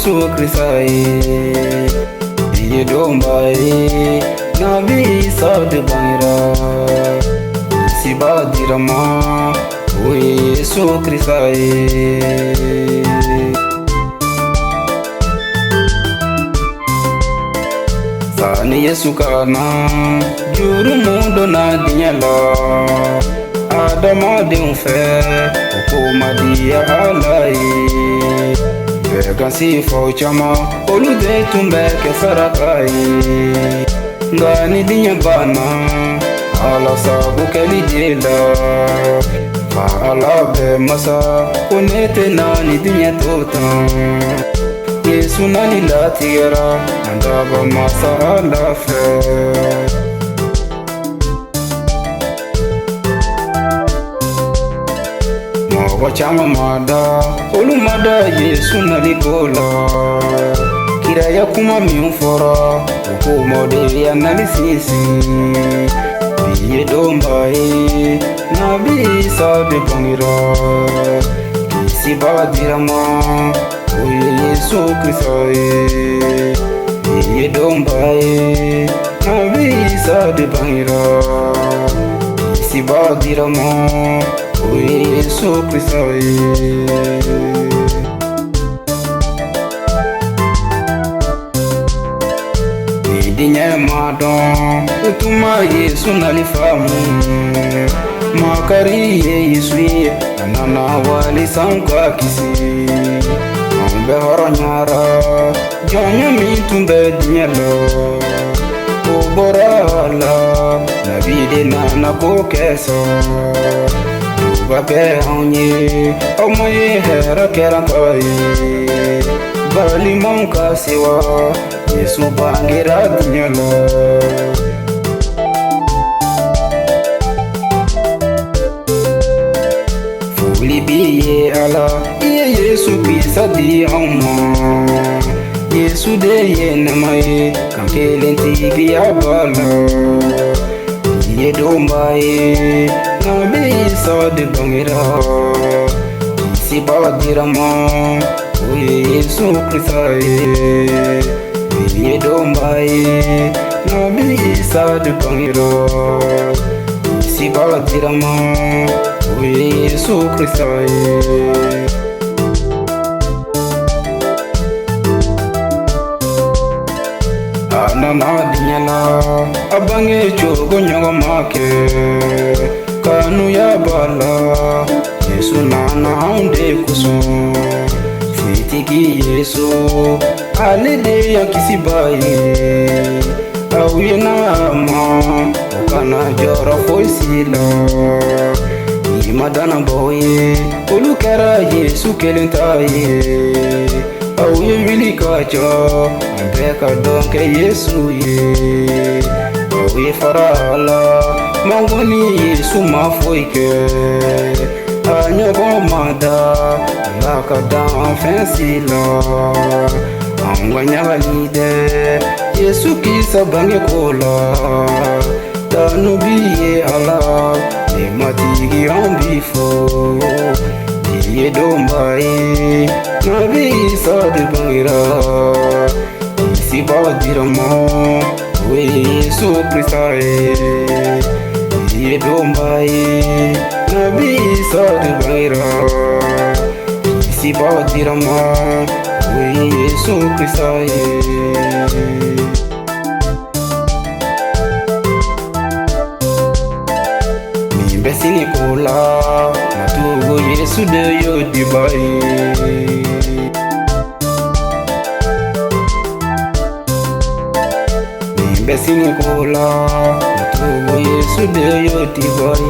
Yesu Kristai Biye dombai Nabi Saud Bangira Sibadirama O Yesu Kristai Sani Yesu kana Juru mundo na dinyala Adama de fe Ukuma dia alai Vegansi fauchama Olude tumbeke farakai Ngani dinya bana Ala sabu keli jela Fa ala be masa Konete nani dinya totan Yesu nani latira Andaba masa ala fe Wachama mada, olu mada Yesu nalikola Kira ya kuma miumfora, uko mode ya nalisisi Biye dombae, nabi Saud Bangira Kisi badirama, oye Yesu Kristai Biye dombae, nabi Saud Bangira Kisi badirama O Yesu Kristai Nidinya madon Utuma Yesu nalifamu Makari Yesu Anana wali sanka kisi Ambe haranyara Janya mitumbe dinyalo Oborala Nabide nana kokesa Babe anye, omoye hera kerantai Bali monka siwa, Yesu bangira dinyala Fuli biye ala, iye Yesu bisa di amma Yesu de ye namaye, kankelenti biya bala Iye dombaye Nabi Saud Bangira Kisi badirama O Yesu Kristai Biye dombae Nabi Saud Bangira Kisi badirama O Yesu Kristai Anana dinyala Abange chogo nyaga make Kanu ya bala Yesu nana haunde kusun Fitiki Yesu Alede ya kisibaye Awiye na ama Ukana jora foisila Imadana boye Olukera Yesu kelentaye Awiye wili kacha Ambeka donke Yesu ye Awiye farala Mangoni Yesu mafoike Anyogo mada Laka dan fensila Angwanya valide Yesu kisa bange kola Tanu biye ala Nematigi ambifo Diye dombae Nabi Saud Bangira Isi badirama O Yesu Kristai Biye dombae Nabi Saud Bangira Kisi badirama O Yesu Kristai Mimbesini kola Natugo Yesu de yo dibai Mimbesini kola Natugo Yesu de yo dibai